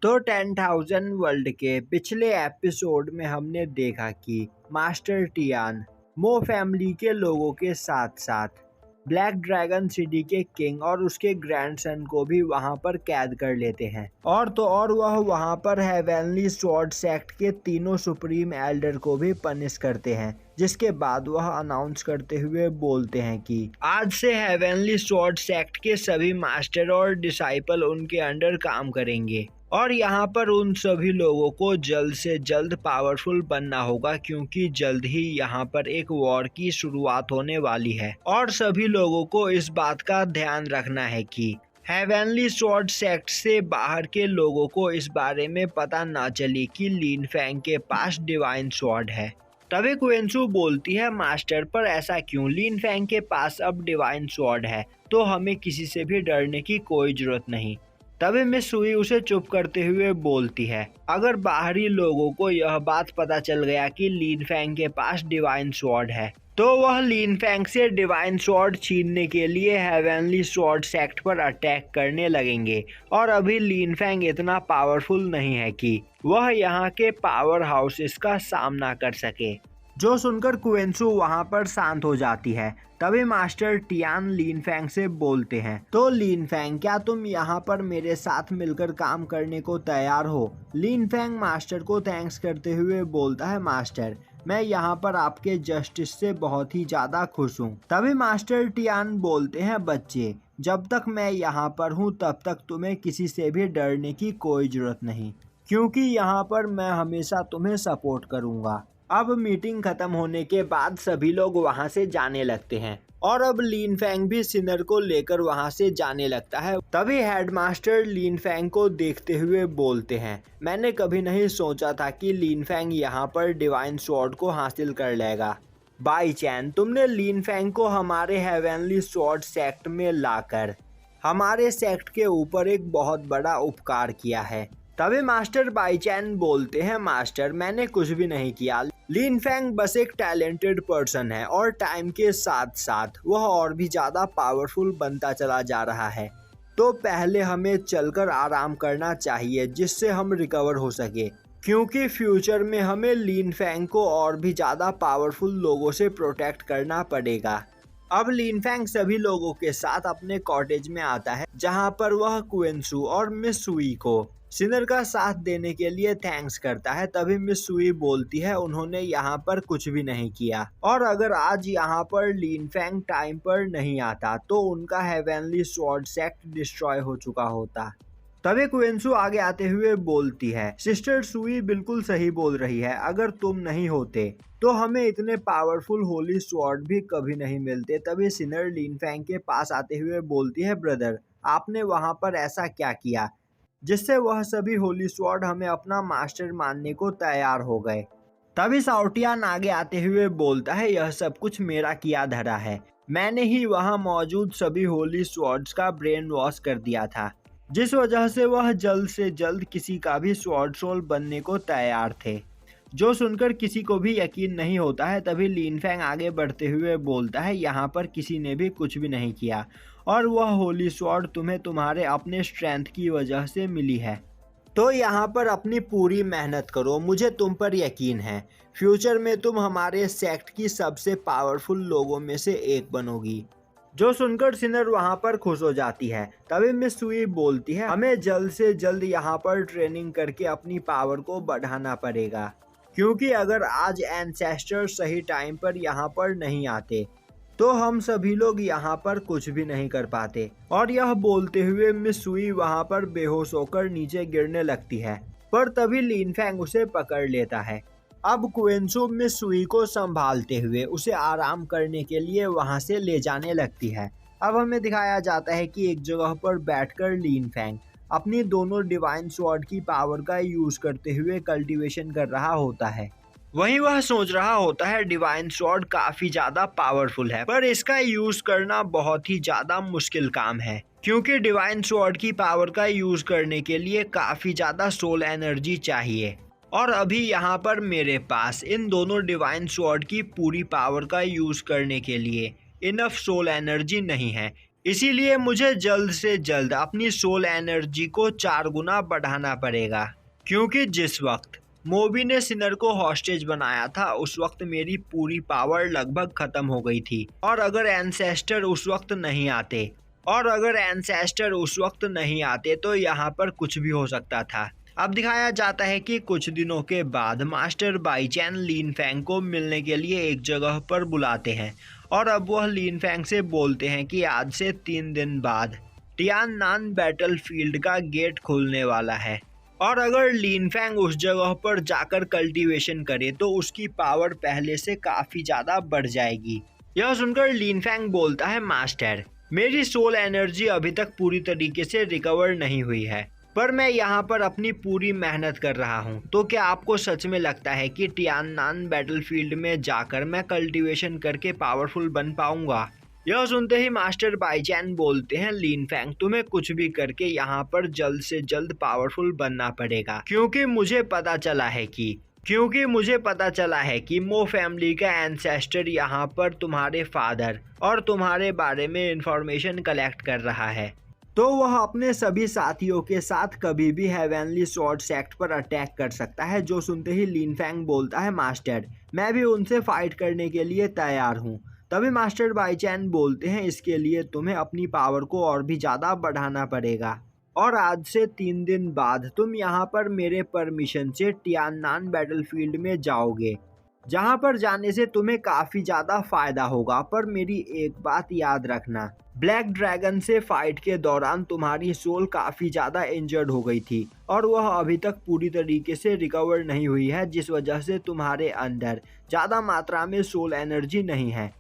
तो 10,000 वर्ल्ड के पिछले एपिसोड में हमने देखा कि मास्टर टियान मो फैमिली के लोगों के साथ साथ ब्लैक ड्रैगन सिटी के किंग और उसके ग्रैंडसन को भी वहां पर कैद कर लेते हैं और वह वहां पर हेवनली स्वॉर्ड सेक्ट के तीनों सुप्रीम एल्डर को भी पनिश करते हैं, जिसके बाद वह अनाउंस करते हुए बोलते हैं कि आज से हेवनली स्वॉर्ड सेक्ट के सभी मास्टर और डिसाइपल उनके अंडर काम करेंगे और यहाँ पर उन सभी लोगों को जल्द से जल्द पावरफुल बनना होगा, क्योंकि जल्द ही यहाँ पर एक वॉर की शुरुआत होने वाली है और सभी लोगों को इस बात का ध्यान रखना है कि हेवनली स्वॉर्ड सेक्ट से बाहर के लोगों को इस बारे में पता ना चले कि लिन फैंग के पास डिवाइन स्वॉर्ड है। तभी क्वेंसू बोलती है, मास्टर पर ऐसा क्यों? लिन फैंग के पास अब डिवाइन स्वॉर्ड है तो हमें किसी से भी डरने की कोई जरूरत नहीं। तभी मिस सुई उसे चुप करते हुए बोलती है, अगर बाहरी लोगों को यह बात पता चल गया कि लिन फैंग के पास डिवाइन स्वॉर्ड है तो वह लिन फैंग से डिवाइन स्वॉर्ड छीनने के लिए हेवनली स्वॉर्ड सेक्ट पर अटैक करने लगेंगे और अभी लिन फैंग इतना पावरफुल नहीं है कि वह यहाँ के पावर हाउसेस का सामना कर सके। जो सुनकर क्वेंसू वहां पर शांत हो जाती है। तभी मास्टर टियान लिन फैंग से बोलते हैं, तो लिन फैंग क्या तुम यहाँ पर मेरे साथ मिलकर काम करने को तैयार हो? लिन फैंग मास्टर को थैंक्स करते हुए बोलता है, मास्टर मैं यहाँ पर आपके जस्टिस से बहुत ही ज्यादा खुश हूँ। तभी मास्टर टियान बोलते हैं, बच्चे जब तक मैं यहाँ पर हूँ तब तक तुम्हें किसी से भी डरने की कोई जरूरत नहीं, क्योंकि यहाँ पर मैं हमेशा तुम्हें सपोर्ट करूँगा। अब मीटिंग खत्म होने के बाद सभी लोग वहां से जाने लगते हैं और अब लिन फैंग भी सिनर को लेकर वहां से जाने लगता है। तभी हेडमास्टर लिन फैंग को देखते हुए बोलते हैं, मैंने कभी नहीं सोचा था कि लिन फैंग यहाँ पर डिवाइन स्वॉर्ड को हासिल कर लेगा। बाई चैन तुमने लिन फैंग को हमारे हेवनली स्वॉर्ड सेक्ट में लाकर हमारे सेक्ट के ऊपर एक बहुत बड़ा उपकार किया है। तभी मास्टर बाईचैन बोलते हैं, मास्टर मैंने कुछ भी नहीं किया। लिन फैंग बस एक टैलेंटेड पर्सन है और टाइम के साथ साथ वह और भी ज्यादा पावरफुल बनता चला जा रहा है, तो पहले हमें चलकर आराम करना चाहिए जिससे हम रिकवर हो सके, क्योंकि फ्यूचर में हमें लिन फैंग को और भी ज्यादा पावरफुल लोगों से प्रोटेक्ट करना पड़ेगा। अब लिन फैंग सभी लोगों के साथ अपने कॉटेज में आता है, जहां पर वह क्वेंसू और मिस सुई को सिनर का साथ देने के लिए थैंक्स करता है। तभी मिस सुई बोलती है, उन्होंने यहाँ पर कुछ भी नहीं किया और अगर आज यहाँ पर लिन फैंग टाइम पर नहीं आता तो उनका हेवनली स्वॉर्ड सेक्ट डिस्ट्रॉय हो चुका होता। तभी क्वेंसू आगे आते हुए बोलती है, सिस्टर सुई बिल्कुल सही बोल रही है, अगर तुम नहीं होते तो हमें इतने पावरफुल होली स्वॉर्ड भी कभी नहीं मिलते। तभी सिनर लिन फैंग के पास आते हुए बोलती है, ब्रदर आपने वहाँ पर ऐसा क्या किया जिससे वह सभी होली स्वॉर्ड हमें अपना मास्टर मानने को तैयार हो गए। तभी साउटियान आगे आते हुए बोलता है, यह सब कुछ मेरा किया धरा है, मैंने ही वहां मौजूद सभी होली स्वॉर्ड्स का ब्रेन वॉश कर दिया था, जिस वजह से वह जल्द से जल्द किसी का भी स्वॉर्ड सोल बनने को तैयार थे। जो सुनकर किसी को भी यकीन नहीं होता है। तभी लिन फैंग आगे बढ़ते हुए बोलता है, यहाँ पर किसी ने भी कुछ भी नहीं किया और वह होली स्वॉर्ड तुम्हें तुम्हारे अपने स्ट्रेंथ की वजह से मिली है, तो यहाँ पर अपनी पूरी मेहनत करो, मुझे तुम पर यकीन है, फ्यूचर में तुम हमारे सेक्ट की सबसे पावरफुल लोगों में से एक बनोगी। जो सुनकर सिनर वहां पर खुश हो जाती है। तभी मिस सुई बोलती है, हमें जल्द से जल्द यहाँ पर ट्रेनिंग करके अपनी पावर को बढ़ाना पड़ेगा, क्योंकि अगर आज एंसेस्टर सही टाइम पर यहाँ पर नहीं आते तो हम सभी लोग यहाँ पर कुछ भी नहीं कर पाते। और यह बोलते हुए मिस सुई वहाँ पर बेहोश होकर नीचे गिरने लगती है, पर तभी लिन फैंग उसे पकड़ लेता है। अब क्वेंसू मिस सुई को संभालते हुए उसे आराम करने के लिए वहाँ से ले जाने लगती है। अब हमें दिखाया जाता है कि एक जगह पर बैठकर लिन फैंग अपनी दोनों डिवाइन स्वॉर्ड की पावर का यूज करते हुए कल्टीवेशन कर रहा होता है। वहीं वह सोच रहा होता है, डिवाइन स्वॉर्ड काफी ज्यादा पावरफुल है, पर इसका यूज करना बहुत ही ज्यादा मुश्किल काम है, क्योंकि डिवाइन स्वॉर्ड की पावर का यूज करने के लिए काफी ज्यादा सोल एनर्जी चाहिए और अभी यहाँ पर मेरे पास इन दोनों डिवाइन स्वॉर्ड की पूरी पावर का यूज करने के लिए इनफ सोल एनर्जी नहीं है, इसीलिए मुझे जल्द से जल्द अपनी सोल एनर्जी को 4 गुना बढ़ाना पड़ेगा, क्योंकि जिस वक्त मोबी ने सिनर को हॉस्टेज बनाया था उस वक्त मेरी पूरी पावर लगभग खत्म हो गई थी। और अगर एंसेस्टर उस वक्त नहीं आते तो यहाँ पर कुछ भी हो सकता था। अब दिखाया जाता है कि कुछ दिनों के बाद मास्टर बाईचैन लिन फैंग को मिलने के लिए एक जगह पर बुलाते हैं और अब वह लिन फैंग से बोलते हैं कि आज से 3 दिन बाद टियाननान बैटलफील्ड का गेट खुलने वाला है और अगर लिन फैंग उस जगह पर जाकर कल्टीवेशन करे तो उसकी पावर पहले से काफ़ी ज़्यादा बढ़ जाएगी। यह सुनकर लिन फैंग बोलता है, मास्टर, मेरी सोल एनर्जी अभी तक पूरी तरीके से रिकवर नहीं हुई है, पर मैं यहाँ पर अपनी पूरी मेहनत कर रहा हूँ। तो क्या आपको सच में लगता है कि टियाननान बैटलफील्ड में जाकर मैं कल्टीवेशन करके पावरफुल बन पाऊंगा? यह सुनते ही मास्टर बाईचैन बोलते हैं, लिन फैंग, तुम्हें कुछ भी करके यहाँ पर जल्द से जल्द पावरफुल बनना पड़ेगा, क्योंकि मुझे पता चला है कि मो फैमिली का एंसेस्टर यहाँ पर तुम्हारे फादर और तुम्हारे बारे में इंफॉर्मेशन कलेक्ट कर रहा है, तो वह अपने सभी साथियों के साथ कभी भी हेवनली स्वॉर्ड सेक्ट पर अटैक कर सकता है। जो सुनते ही लिन फैंग बोलता है, मास्टर, मैं भी उनसे फाइट करने के लिए तैयार हूँ। तभी मास्टर बाईचैन बोलते हैं, इसके लिए तुम्हें अपनी पावर को और भी ज़्यादा बढ़ाना पड़ेगा और आज से 3 दिन बाद तुम यहाँ पर मेरे परमिशन से टियाननान बैटलफील्ड में जाओगे, जहाँ पर जाने से तुम्हें काफ़ी ज़्यादा फायदा होगा। पर मेरी एक बात याद रखना, ब्लैक ड्रैगन से फाइट के दौरान तुम्हारी सोल काफ़ी ज़्यादा इंजर्ड हो गई थी और वह अभी तक पूरी तरीके से रिकवर नहीं हुई है, जिस वजह से तुम्हारे अंदर ज़्यादा मात्रा में सोल एनर्जी नहीं है।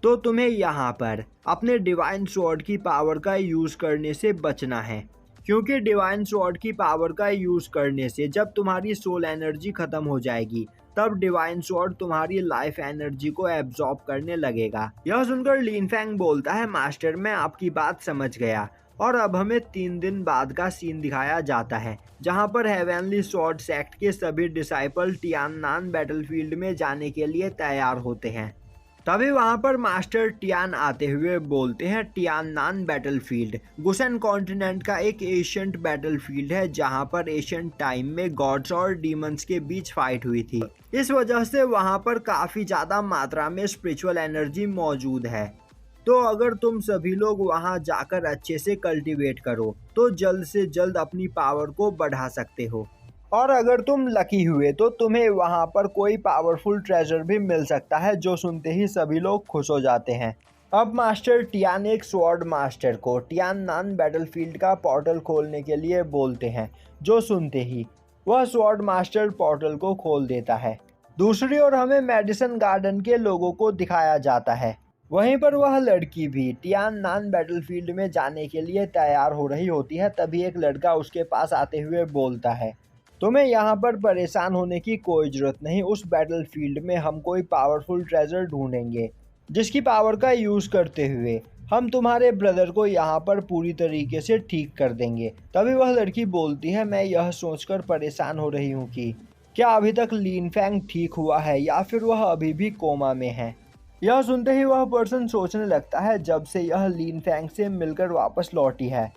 तो तुम्हें यहाँ पर अपने डिवाइन स्वॉर्ड की पावर का यूज़ करने से बचना है, क्योंकि डिवाइन स्वॉर्ड की पावर का यूज़ करने से जब तुम्हारी सोल एनर्जी ख़त्म हो जाएगी तब डिवाइन स्वॉर्ड तुम्हारी लाइफ एनर्जी को एब्जॉर्ब करने लगेगा। यह सुनकर लिन फैंग बोलता है, मास्टर, मैं आपकी बात समझ गया। और अब हमें 3 दिन बाद का सीन दिखाया जाता है, जहां पर हेवनली स्वॉर्ड सेक्ट के सभी डिसाइपल टियाननान बैटलफील्ड में जाने के लिए तैयार होते हैं। तभी वहां पर मास्टर टियान आते हुए बोलते हैं, टियाननान बैटलफील्ड गुसन कॉन्टिनेंट का एक एशियंट बैटलफील्ड है, जहां पर एशियंट टाइम में गॉड्स और डीमंस के बीच फाइट हुई थी। इस वजह से वहां पर काफ़ी ज़्यादा मात्रा में स्पिरिचुअल एनर्जी मौजूद है। तो अगर तुम सभी लोग वहां जाकर अच्छे से कल्टीवेट करो तो जल्द से जल्द अपनी पावर को बढ़ा सकते हो, और अगर तुम लकी हुए तो तुम्हें वहां पर कोई पावरफुल ट्रेजर भी मिल सकता है। जो सुनते ही सभी लोग खुश हो जाते हैं। अब मास्टर टियान एक स्वॉर्ड मास्टर को टियाननान बैटलफील्ड का पोर्टल खोलने के लिए बोलते हैं। जो सुनते ही वह स्वॉर्ड मास्टर पोर्टल को खोल देता है। दूसरी ओर हमें मेडिसन गार्डन के लोगों को दिखाया जाता है। वहीं पर वह लड़की भी टियाननान बैटलफील्ड में जाने के लिए तैयार हो रही होती है। तभी एक लड़का उसके पास आते हुए बोलता है, तुम्हें यहाँ पर परेशान होने की कोई ज़रूरत नहीं। उस बैटलफील्ड में हम कोई पावरफुल ट्रेजर ढूंढेंगे, जिसकी पावर का यूज़ करते हुए हम तुम्हारे ब्रदर को यहाँ पर पूरी तरीके से ठीक कर देंगे। तभी वह लड़की बोलती है, मैं यह सोचकर परेशान हो रही हूँ कि क्या अभी तक लिन फैंग ठीक हुआ है या फिर वह अभी भी कोमा में है। यह सुनते ही वह पर्सन सोचने लगता है, जब से यह लिन फैंग से मिलकर वापस लौटी है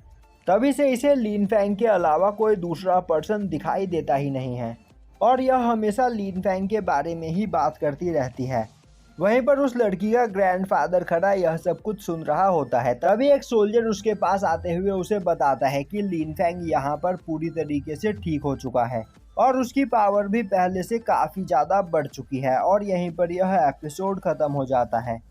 तभी से इसे लिन फैंग के अलावा कोई दूसरा पर्सन दिखाई देता ही नहीं है और यह हमेशा लिन फैंग के बारे में ही बात करती रहती है। वहीं पर उस लड़की का ग्रैंडफादर खड़ा यह सब कुछ सुन रहा होता है। तभी एक सोल्जर उसके पास आते हुए उसे बताता है कि लिन फैंग यहाँ पर पूरी तरीके से ठीक हो चुका है और उसकी पावर भी पहले से काफ़ी ज़्यादा बढ़ चुकी है। और यहीं पर यह एपिसोड ख़त्म हो जाता है।